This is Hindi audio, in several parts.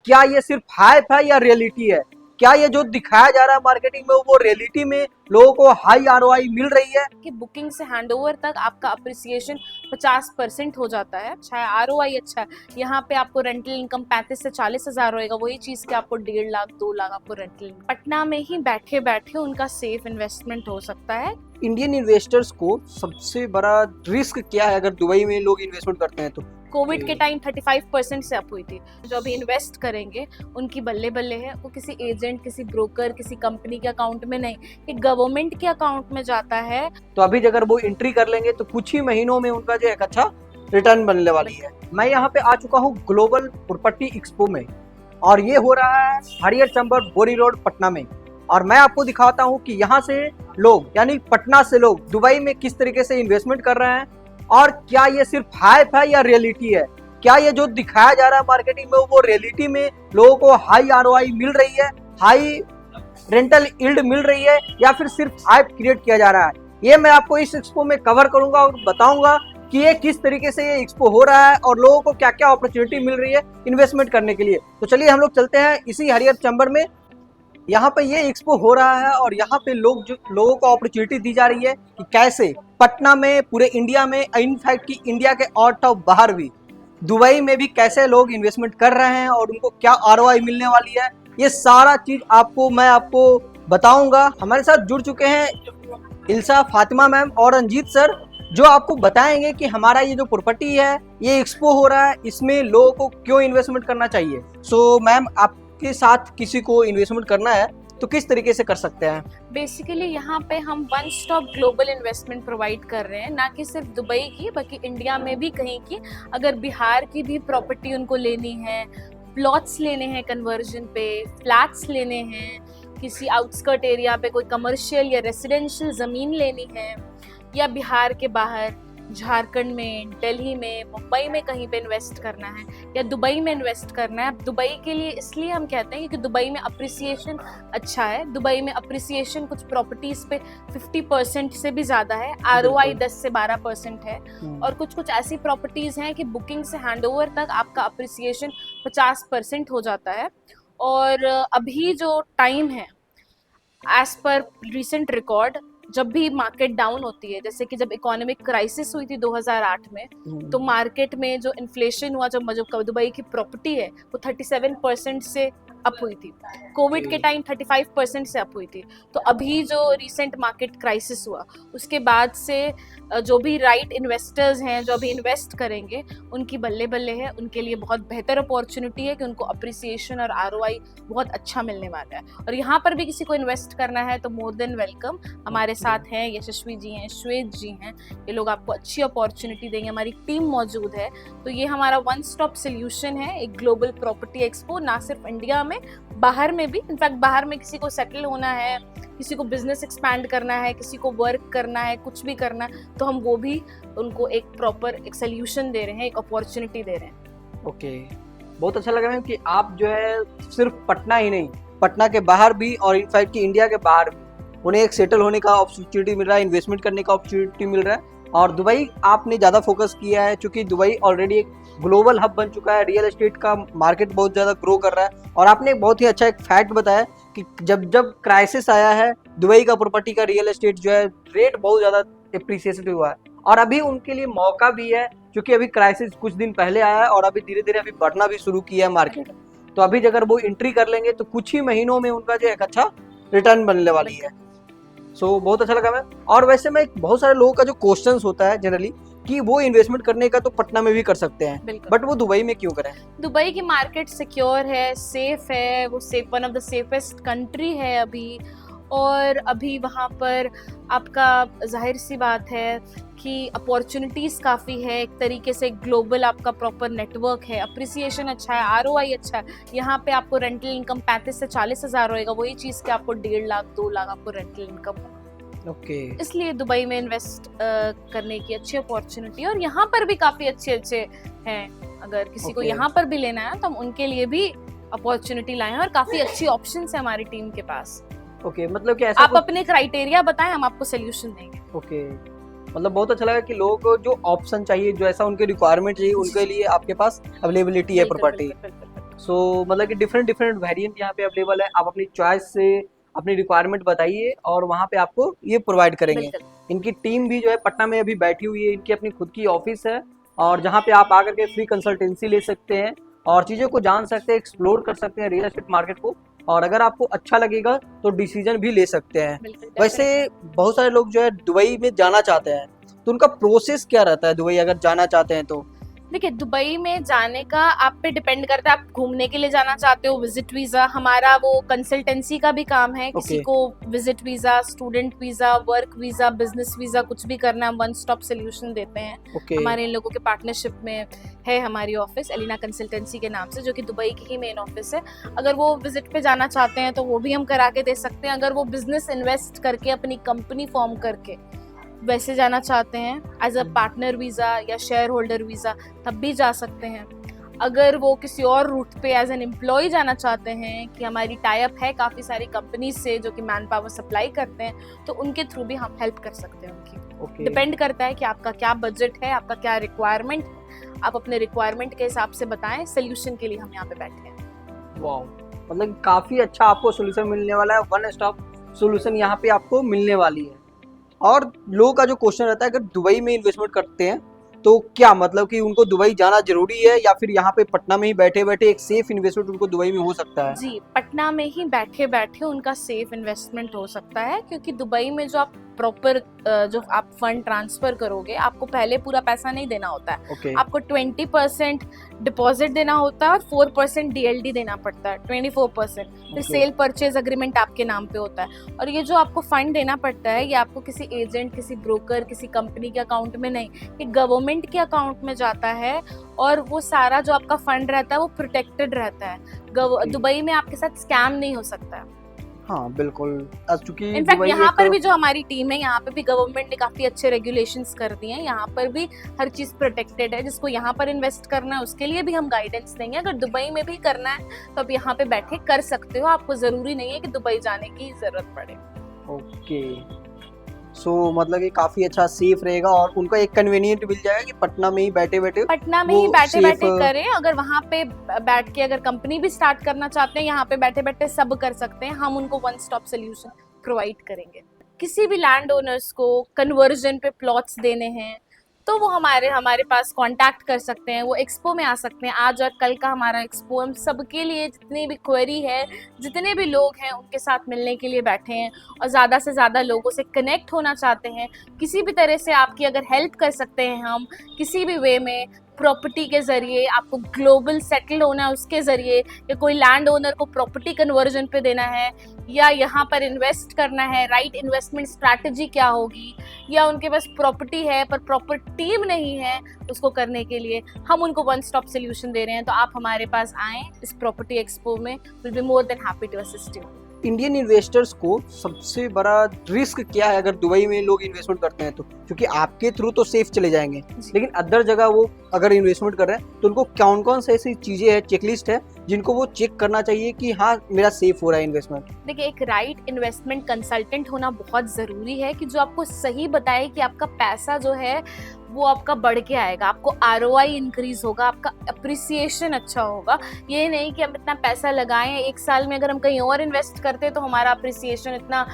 क्या ये सिर्फ हाइप है या रियलिटी है? क्या ये जो दिखाया जा रहा है मार्केटिंग में वो रियलिटी में लोगों को हाई आरओआई मिल रही है? कि बुकिंग से हैंडओवर तक आपका अप्रिसिएशन 50% हो जाता है। अच्छा है, आरओआई अच्छा है। यहाँ पे आपको रेंटल इनकम 35 से 40 हजार होएगा, वही चीज के आपको 1.5 लाख 2 लाख आपको रेंटल। पटना में ही बैठे बैठे उनका सेफ इन्वेस्टमेंट हो सकता है। इंडियन इन्वेस्टर्स को सबसे बड़ा रिस्क क्या है अगर दुबई में लोग इन्वेस्टमेंट करते हैं तो? कोविड के टाइम 35% से अप हुई थी। जो अभी इन्वेस्ट करेंगे उनकी बल्ले बल्ले है, वो किसी एजेंट, किसी ब्रोकर, किसी कंपनी के अकाउंट में नहीं, ये गवर्नमेंट के अकाउंट में जाता है। तो अभी अगर वो एंट्री कर लेंगे तो कुछ ही महीनों में उनका जो एक अच्छा रिटर्न बनने वाली है। मैं यहाँ पे आ चुका हूँ ग्लोबल प्रॉपर्टी एक्सपो में, और ये हो रहा है हरियर चंबर बोरी रोड पटना में। और मैं आपको दिखाता हूँ कि यहाँ से लोग यानी पटना से लोग दुबई में किस तरीके से इन्वेस्टमेंट कर रहे हैं, और क्या ये सिर्फ हाइप है या रियलिटी है? क्या ये जो दिखाया जा रहा है मार्केटिंग में वो रियलिटी में लोगों को हाई आरओआई मिल रही है, हाई रेंटल यील्ड मिल रही है, या फिर सिर्फ हाइप क्रिएट किया जा रहा है? ये मैं आपको इस एक्सपो में कवर करूंगा और बताऊंगा कि ये किस तरीके से ये एक्सपो हो रहा है और लोगों को क्या क्या अपॉर्चुनिटी मिल रही है इन्वेस्टमेंट करने के लिए। तो चलिए हम लोग चलते हैं इसी हरियर चैम्बर में। यहाँ पे ये एक्सपो हो रहा है और यहाँ पे लोगों को अपॉर्चुनिटी दी जा रही है कि कैसे पटना में, पूरे इंडिया में, इनफैक्ट कि इंडिया के आउट ऑफ बाहर भी, दुबई में भी कैसे लोग इन्वेस्टमेंट कर रहे हैं और उनको क्या आरओआई मिलने वाली है। ये सारा चीज मैं आपको बताऊंगा। हमारे साथ जुड़ चुके हैं इल्सा, फातिमा मैम और रंजीत सर, जो आपको बताएंगे कि हमारा ये जो प्रॉपर्टी है, ये एक्सपो हो रहा है, इसमें लोगों को क्यों इन्वेस्टमेंट करना चाहिए। सो मैम, आपके साथ किसी को इन्वेस्टमेंट करना है तो किस तरीके से कर सकते हैं? बेसिकली यहाँ पे हम one stop global investment provide कर रहे हैं, ना कि सिर्फ दुबई की बल्कि इंडिया में भी कहीं की। अगर बिहार की भी प्रॉपर्टी उनको लेनी है, प्लॉट्स लेने हैं कन्वर्जन पे, फ्लैट्स लेने हैं, किसी आउटस्कर्ट एरिया पे कोई कमर्शियल या रेसिडेंशियल ज़मीन लेनी है, या बिहार के बाहर झारखंड में, दिल्ली में, मुंबई में कहीं पे इन्वेस्ट करना है, या दुबई में इन्वेस्ट करना है। दुबई के लिए इसलिए हम कहते हैं क्योंकि दुबई में अप्रिसिएशन अच्छा है। दुबई में अप्रिसिएशन कुछ प्रॉपर्टीज पे 50% से भी ज़्यादा है, आरओआई 10 से 12% है, और कुछ ऐसी प्रॉपर्टीज़ हैं कि बुकिंग से हैंडओवर तक आपका अप्रिसिएशन 50% हो जाता है। और अभी जो टाइम है, एज पर रिसेंट रिकॉर्ड, जब भी मार्केट डाउन होती है, जैसे कि जब इकोनॉमिक क्राइसिस हुई थी 2008 में, तो मार्केट में जो इन्फ्लेशन हुआ, जो दुबई की प्रॉपर्टी है वो 37% से अप हुई थी। कोविड के टाइम 35% से अप हुई थी। तो अभी जो रिसेंट मार्केट क्राइसिस हुआ, उसके बाद से जो भी राइट इन्वेस्टर्स हैं, जो अभी इन्वेस्ट करेंगे, उनकी बल्ले बल्ले है, उनके लिए बहुत बेहतर अपॉर्चुनिटी है कि उनको अप्रिसिएशन और आरओआई बहुत अच्छा मिलने वाला है। और यहाँ पर भी किसी को इन्वेस्ट करना है तो मोर देन वेलकम। हमारे साथ हैं यशस्वी जी हैं, श्वेत जी हैं, ये लोग आपको अच्छी अपॉर्चुनिटी देंगे, हमारी टीम मौजूद है। तो ये हमारा वन स्टॉप सोल्यूशन है, एक ग्लोबल प्रॉपर्टी एक्सपो, ना सिर्फ इंडिया में, बाहर में भी। इनफैक्ट बाहर में किसी को सेटल होना है, किसी को बिजनेस एक्सपैंड करना है, किसी को वर्क करना है, कुछ भी करना है, तो हम वो भी उनको एक प्रॉपर एक सोल्यूशन दे रहे हैं, एक अपॉर्चुनिटी दे रहे हैं। ओके, बहुत अच्छा लगा मैम कि आप जो है सिर्फ पटना ही नहीं, पटना के बाहर भी और इनफैक्ट कि इंडिया के बाहर भी उन्हें एक सेटल होने का अपॉर्चुनिटी मिल रहा है, इन्वेस्टमेंट करने का अपॉर्चुनिटी मिल रहा है। और दुबई आपने ज़्यादा फोकस किया है क्योंकि दुबई ऑलरेडी एक ग्लोबल हब बन चुका है, रियल एस्टेट का मार्केट बहुत ज़्यादा ग्रो कर रहा है। और आपने एक बहुत ही अच्छा एक फैक्ट बताया कि जब जब क्राइसिस आया है, दुबई का प्रॉपर्टी का रियल एस्टेट जो है रेट बहुत ज़्यादा एप्रिसिएटेड हुआ है। और अभी उनके लिए मौका भी है क्योंकि अभी क्राइसिस कुछ दिन पहले आया है और अभी धीरे धीरे अभी बढ़ना भी शुरू किया है मार्केट। तो अभी अगर वो एंट्री कर लेंगे तो कुछ ही महीनों में उनका जो एक अच्छा रिटर्न बनने वाली है। सो बहुत अच्छा लगा मैम। और वैसे में बहुत सारे लोगों का जो क्वेश्चंस होता है जनरली कि वो इन्वेस्टमेंट करने का तो पटना में भी कर सकते हैं, बट वो दुबई में क्यों करें? दुबई की मार्केट सिक्योर है, सेफ है, वो one of the safest country है अभी। और अभी वहाँ पर आपका जाहिर सी बात है कि अपॉर्चुनिटीज़ काफ़ी है, एक तरीके से ग्लोबल आपका प्रॉपर नेटवर्क है, अप्रिसिएशन अच्छा है, आरओआई अच्छा है। यहाँ पे आपको रेंटल इनकम 35 से 40 हज़ार होएगा, वही चीज़ के आपको 1.5 लाख 2 लाख आपको रेंटल इनकम होगा। ओके, इसलिए दुबई में इन्वेस्ट करने की अच्छी अपॉर्चुनिटी। और यहाँ पर भी काफ़ी अच्छे हैं, अगर किसी को यहाँ पर भी लेना है तो हम उनके लिए भी अपॉर्चुनिटी लाए हैं, और काफ़ी अच्छी ऑप्शंस है हमारी टीम के पास। ओके, मतलब कि ऐसा आप अपने क्राइटेरिया बताएं, हम आपको सोल्यूशन देंगे। ओके, मतलब बहुत अच्छा लगा कि लोगों को जो ऑप्शन चाहिए, जो ऐसा उनके रिक्वायरमेंट चाहिए, उनके लिए आपके पास अवेलेबिलिटी है प्रॉपर्टी। सो मतलब कि डिफरेंट डिफरेंट वेरिएंट यहाँ पे अवेलेबल है। आप अपनी चॉइस से अपनी रिक्वायरमेंट बताइए और वहाँ पे आपको ये प्रोवाइड करेंगे। बिल्कुल। इनकी टीम भी जो है पटना में अभी बैठी हुई है, इनकी अपनी खुद की ऑफिस है और जहाँ पे आप आकर के फ्री कंसल्टेंसी ले सकते हैं और चीज़ों को जान सकते हैं, एक्सप्लोर कर सकते हैं रियल एस्टेट मार्केट को, और अगर आपको अच्छा लगेगा तो डिसीजन भी ले सकते हैं। बिल्कुल, वैसे बहुत सारे लोग जो है दुबई में जाना चाहते हैं, तो उनका प्रोसेस क्या रहता है दुबई अगर जाना चाहते हैं तो? देखिए, दुबई में जाने का आप पे डिपेंड करता है, आप घूमने के लिए जाना चाहते हो, विजिट वीजा, हमारा वो कंसल्टेंसी का भी काम है। किसी ओके। को visit visa, student visa, work visa, business visa, कुछ भी करना, हम वन स्टॉप सोल्यूशन देते हैं। ओके। हमारे इन लोगों के पार्टनरशिप में है हमारी ऑफिस एलिना कंसल्टेंसी के नाम से, जो कि दुबई की ही मेन ऑफिस है। अगर वो विजिट पे जाना चाहते हैं तो वो भी हम करा के दे सकते हैं। अगर वो बिजनेस इन्वेस्ट करके अपनी कंपनी फॉर्म करके वैसे जाना चाहते हैं एज अ पार्टनर वीज़ा या शेयर होल्डर वीज़ा, तब भी जा सकते हैं। अगर वो किसी और रूट पे एज एन एम्प्लॉय जाना चाहते हैं, कि हमारी टाई अप है काफ़ी सारी कंपनीज से जो कि मैन पावर सप्लाई करते हैं, तो उनके थ्रू भी हम हेल्प कर सकते हैं उनकी। ओके। डिपेंड करता है कि आपका क्या बजट है, आपका क्या रिक्वायरमेंट है, आप अपने रिक्वायरमेंट के हिसाब से बताएं। सोल्यूशन के लिए हम यहाँ पे बैठे हैं। वाओ, मतलब काफ़ी अच्छा आपको सोल्यूशन मिलने वाला है, वन स्टॉप सोल्यूशन यहाँ पे आपको मिलने वाली है। और लोगों का जो क्वेश्चन रहता है, अगर दुबई में इन्वेस्टमेंट करते हैं तो क्या मतलब कि उनको दुबई जाना जरूरी है या फिर यहाँ पे पटना में ही बैठे बैठे एक सेफ इन्वेस्टमेंट उनको दुबई में हो सकता है? जी, पटना में ही बैठे बैठे उनका सेफ इन्वेस्टमेंट हो सकता है, क्योंकि दुबई में जो आप प्रॉपर जो आप फंड ट्रांसफर करोगे, आपको पहले पूरा पैसा नहीं देना होता है। ओके। आपको 20% डिपॉजिट देना होता है और 4% डीएलडी देना पड़ता है, 24%। फिर सेल परचेज अग्रीमेंट आपके नाम पे होता है। और ये जो आपको फंड देना पड़ता है, ये आपको किसी एजेंट, किसी ब्रोकर, किसी कंपनी के अकाउंट में नहीं, ये गवर्नमेंट के अकाउंट में जाता है। और वो सारा जो आपका फंड रहता है वो प्रोटेक्टेड रहता है। दुबई में आपके साथ स्कैम नहीं हो सकता है। हाँ बिल्कुल, चूंकि इनफैक्ट यहाँ पर भी जो हमारी टीम है, यहाँ पे भी गवर्नमेंट ने काफी अच्छे रेगुलेशंस कर दिए हैं। यहाँ पर भी हर चीज प्रोटेक्टेड है। जिसको यहाँ पर इन्वेस्ट करना है उसके लिए भी हम गाइडेंस देंगे। अगर दुबई में भी करना है तो आप यहाँ पे बैठे कर सकते हो, आपको जरूरी नहीं है कि दुबई जाने की जरूरत पड़े। ओके। सो मतलब ये काफी अच्छा सेफ रहेगा और उनका एक कन्वीनियंट मिल जाएगा कि पटना में ही बैठे बैठे करें। अगर वहाँ पे बैठ के अगर कंपनी भी स्टार्ट करना चाहते हैं, यहाँ पे बैठे बैठे सब कर सकते हैं। हम उनको वन स्टॉप सोल्यूशन प्रोवाइड करेंगे। किसी भी लैंड ओनर्स को कन्वर्जन पे प्लॉट्स देने हैं तो वो हमारे पास कांटेक्ट कर सकते हैं। वो एक्सपो में आ सकते हैं। आज और कल का हमारा एक्सपो हम सबके लिए, जितनी भी क्वेरी है, जितने भी लोग हैं, उनके साथ मिलने के लिए बैठे हैं और ज़्यादा से ज़्यादा लोगों से कनेक्ट होना चाहते हैं। किसी भी तरह से आपकी अगर हेल्प कर सकते हैं हम, किसी भी वे में, प्रॉपर्टी के जरिए, आपको ग्लोबल सेटल होना है उसके जरिए, या कोई लैंड ओनर को प्रॉपर्टी कन्वर्जन पे देना है, या यहाँ पर इन्वेस्ट करना है, राइट इन्वेस्टमेंट स्ट्रैटेजी क्या होगी, या उनके पास प्रॉपर्टी है पर प्रॉपर टीम नहीं है उसको करने के लिए, हम उनको वन स्टॉप सोल्यूशन दे रहे हैं। तो आप हमारे पास आएँ इस प्रॉपर्टी एक्सपो में, will be more than happy to assist you. Indian investors को सबसे बड़ा रिस्क क्या है अगर दुबई में लोग इन्वेस्टमेंट करते हैं तो? क्योंकि आपके थ्रू तो सेफ चले जाएंगे, लेकिन अदर जगह वो अगर इन्वेस्टमेंट कर रहे हैं तो उनको कौन कौन से ऐसी चीजें हैं, चेकलिस्ट है जिनको वो चेक करना चाहिए कि हाँ मेरा सेफ हो रहा है इन्वेस्टमेंट? देखिए, एक राइट इन्वेस्टमेंट कंसल्टेंट होना बहुत ज़रूरी है, कि जो आपको सही बताए कि आपका पैसा जो है वो आपका बढ़ के आएगा, आपको ROI इंक्रीज होगा, आपका अप्रिसिएशन अच्छा होगा। ये नहीं कि हम इतना पैसा लगाएं, एक साल में अगर हम कहीं और इन्वेस्ट करते तो हमारा अप्रिसिएशन इतना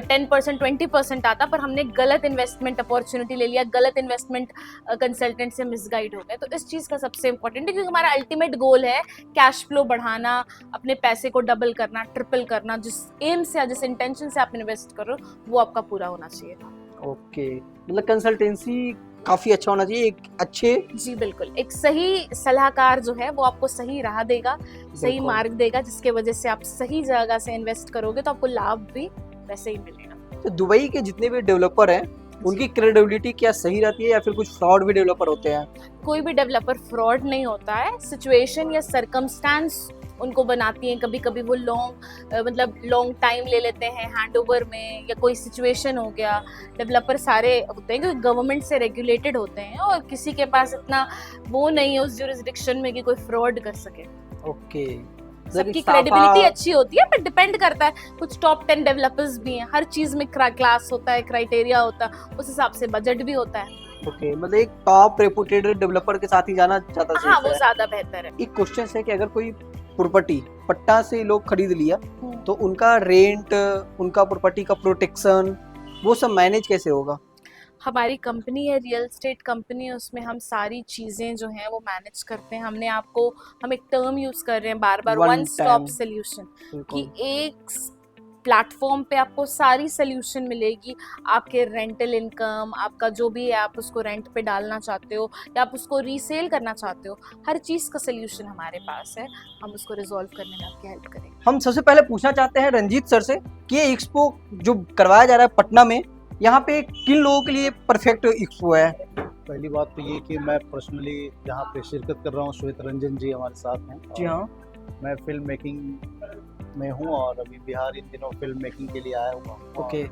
10% 20% आता, पर हमने गलत इन्वेस्टमेंट अपॉर्चुनिटी ले लिया, गलत इन्वेस्टमेंट कंसल्टेंट से मिसगाइड हो गए। तो इस चीज़ का सबसे इंपॉर्टेंट है, क्योंकि हमारा अल्टीमेट गोल है कैश फ्लो बढ़ाना, अपने पैसे को डबल करना, ट्रिपल करना। जिस एम से या जिस इंटेंशन से आप इन्वेस्ट करो वो आपका पूरा होना चाहिए। ओके, मतलब कंसल्टेंसी काफी अच्छा होना चाहिए, एक अच्छे। जी बिल्कुल, एक सही सलाहकार जो है वो आपको सही राह देगा, सही मार्ग देगा, जिसके वजह से आप सही जगह से इन्वेस्ट करोगे तो आपको लाभ भी वैसे ही मिलेगा। तो दुबई के जितने भी डेवलपर हैं उनकी क्रेडिबिलिटी क्या सही रहती है या फिर कुछ फ्रॉड भी डेवलपर होते हैं? कोई भी डेवलपर फ्रॉड नहीं होता है। सिचुएशन या सरकमस्टांस उनको बनाती हैं। कभी कभी वो लॉन्ग टाइम ले लेते हैं हैंडओवर में, या कोई सिचुएशन हो गया। डेवलपर सारे होते हैं क्योंकि गवर्नमेंट से रेगुलेटेड होते हैं और किसी के पास इतना वो नहीं है उस जुरिस्डिक्शन में कि कोई फ्रॉड कर सके। ओके, सबकी क्रेडिबिलिटी अच्छी होती है, पर डिपेंड करता है। कुछ टॉप 10 डेवलपर्स भी हैं, हर चीज में क्लास होता है, क्राइटेरिया होता है, उस हिसाब से बजट भी होता है। ओके, मतलब एक टॉप रेपुटेड डेवलपर के साथ ही जाना चाहता है। हाँ, वो ज्यादा बेहतर है। एक क्वेश्चन है कि अगर कोई प्रॉपर्टी पट्टा से लोग खरीद लिया हम्म। तो उनका रेंट, उनका प्रॉपर्टी का प्रोटेक्शन, वो सब मैनेज कैसे होगा? हमारी कंपनी है, रियल एस्टेट कंपनी है, उसमें हम सारी चीज़ें जो हैं वो मैनेज करते हैं। हम एक टर्म यूज़ कर रहे हैं बार बार, One one stop time। Solution, कि बिल्कुल। एक प्लेटफॉर्म पे आपको सारी सोल्यूशन मिलेगी। आपके रेंटल इनकम, आपका जो भी है, आप उसको रेंट पे डालना चाहते हो या आप उसको रीसेल करना चाहते हो, हर चीज़ का सोल्यूशन हमारे पास है। हम उसको रिजॉल्व करने में आपकी हेल्प करेंगे। हम सबसे पहले पूछना चाहते हैं रंजीत सर से कि ये एक्सपो जो करवाया जा रहा है पटना में, यहाँ पे किन लोगों के लिए परफेक्ट एक्सपो है? पहली बात तो ये कि मैं पर्सनली यहाँ पे शिरकत कर रहा हूँ। श्वेत रंजन जी हमारे साथ हैं। जी हाँ। मैं फिल्म मेकिंग में हूँ और अभी बिहार इन दिनों फिल्म मेकिंग के लिए आया हुआ हूँ। ओके।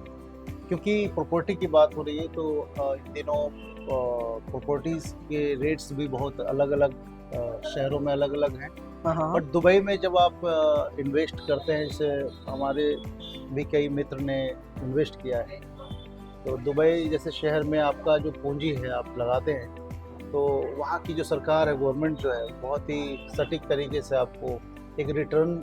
क्योंकि प्रॉपर्टी की बात हो रही है तो इन दिनों प्रॉपर्टीज़ के रेट्स भी बहुत अलग अलग शहरों में अलग अलग हैं। हाँ। बट दुबई में जब आप इन्वेस्ट करते हैं, जैसे हमारे भी कई मित्र ने इन्वेस्ट किया है, तो दुबई जैसे शहर में आपका जो पूंजी है आप लगाते हैं तो वहाँ की जो सरकार है, गवर्नमेंट जो है, बहुत ही सटीक तरीके से आपको एक रिटर्न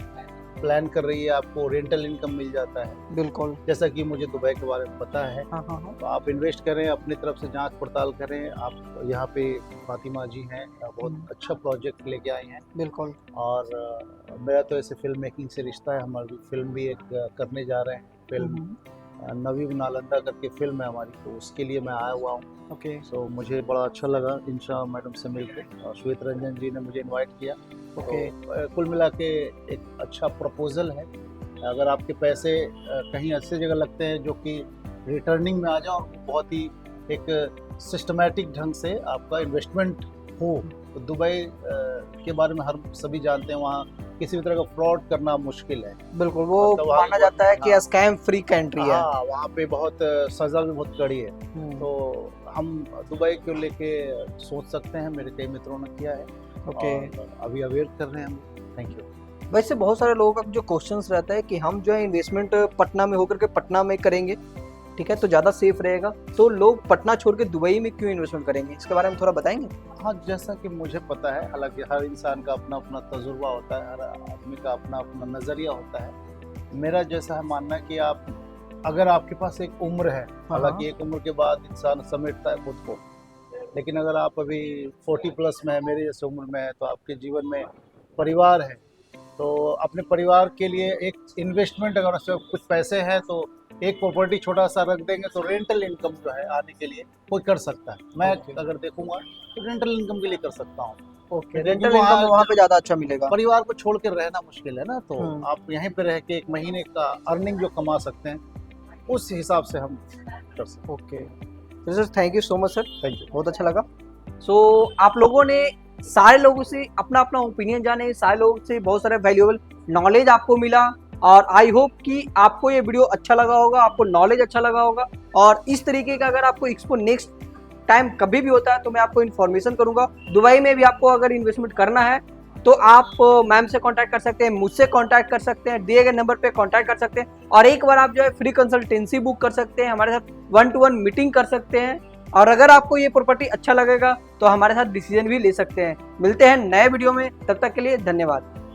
प्लान कर रही है। आपको रेंटल इनकम मिल जाता है, बिल्कुल। जैसा कि मुझे दुबई के बारे में पता है। हाँ। तो आप इन्वेस्ट करें, अपनी तरफ से जांच पड़ताल करें। आप यहाँ पे फातिमा जी हैं, बहुत अच्छा प्रोजेक्ट लेके आई हैं। बिल्कुल। और मेरा तो ऐसे फिल्म मेकिंग से रिश्ता है। हमारी फिल्म भी एक करने जा रहे हैं। फिल्म नवीब नालंदा करके फिल्म है हमारी, तो उसके लिए मैं आया हुआ हूँ। ओके। सो मुझे बड़ा अच्छा लगा इंशा मैडम से मिलकर, और श्वेत रंजन जी ने मुझे इनवाइट किया। ओके। तो कुल मिला के एक अच्छा प्रपोजल है। अगर आपके पैसे कहीं ऐसे जगह लगते हैं जो कि रिटर्निंग में आ जाओ, बहुत ही एक सिस्टमैटिक ढंग से आपका इन्वेस्टमेंट हो, तो दुबई के बारे में सभी जानते हैं, वहाँ किसी भी तरह का फ्रॉड करना मुश्किल है। बिल्कुल, वो मतलब वहाँ माना जाता है कि हाँ। स्कैम फ्री कंट्री है। हाँ, वहाँ पे बहुत सजा भी बहुत कड़ी है। तो हम दुबई को लेके सोच सकते हैं, मेरे कई मित्रों ने किया है। ओके। और अभी अवेयर कर रहे हैं हम। Thank you. वैसे बहुत सारे लोगों का जो क्वेश्चंस रहता है कि हम जो है इन्वेस्टमेंट पटना में होकर के पटना में करेंगे, ठीक है, तो ज़्यादा सेफ रहेगा, तो लोग पटना छोड़ के दुबई में क्यों इन्वेस्टमेंट करेंगे, इसके बारे में थोड़ा बताएंगे? हाँ, जैसा कि मुझे पता है, हालांकि हर इंसान का अपना अपना तजुर्बा होता है, हर आदमी का अपना अपना नज़रिया होता है। मेरा जैसा है मानना कि आप, अगर आपके पास एक उम्र है, हालांकि एक उम्र के बाद इंसान समेटता है खुद को, लेकिन अगर आप अभी 40 प्लस में है, मेरे जैसे उम्र में है, तो आपके जीवन में परिवार है, तो अपने परिवार के लिए एक इन्वेस्टमेंट, अगर उसमें कुछ पैसे हैं तो एक प्रॉपर्टी छोटा सा रख देंगे तो रेंटल इनकम जो है आने के लिए कोई कर सकता है। मैं अगर देखूंगा तो रेंटल इनकम के लिए कर सकता हूँ। ओके, रेंटल इनकम वहाँ पे ज़्यादा अच्छा मिलेगा। परिवार को छोड़ कर रहना मुश्किल है ना, तो आप यहीं पे रह के एक महीने का अर्निंग जो कमा सकते हैं, उस हिसाब से हम कर सकते हैं। Okay sir, thank you so much sir, thank you. बहुत अच्छा लगा। सो आप लोगों ने सारे लोगों से अपना अपना ओपिनियन जाने, सारे लोगों से बहुत सारे वैल्यूएबल नॉलेज आपको मिला, और आई होप कि आपको ये वीडियो अच्छा लगा होगा, आपको नॉलेज अच्छा लगा होगा। और इस तरीके का अगर आपको एक्सपो नेक्स्ट टाइम कभी भी होता है तो मैं आपको इन्फॉर्मेशन करूंगा। दुबई में भी आपको अगर इन्वेस्टमेंट करना है तो आप मैम से कांटेक्ट कर सकते हैं, मुझसे कांटेक्ट कर सकते हैं, दिए गए नंबर पे कांटेक्ट कर सकते हैं, और एक बार आप जो है फ्री कंसल्टेंसी बुक कर सकते हैं, हमारे साथ 1-to-1 मीटिंग कर सकते हैं। और अगर आपको ये प्रॉपर्टी अच्छा लगेगा तो हमारे साथ डिसीजन भी ले सकते हैं। मिलते हैं नए वीडियो में, तब तक के लिए धन्यवाद।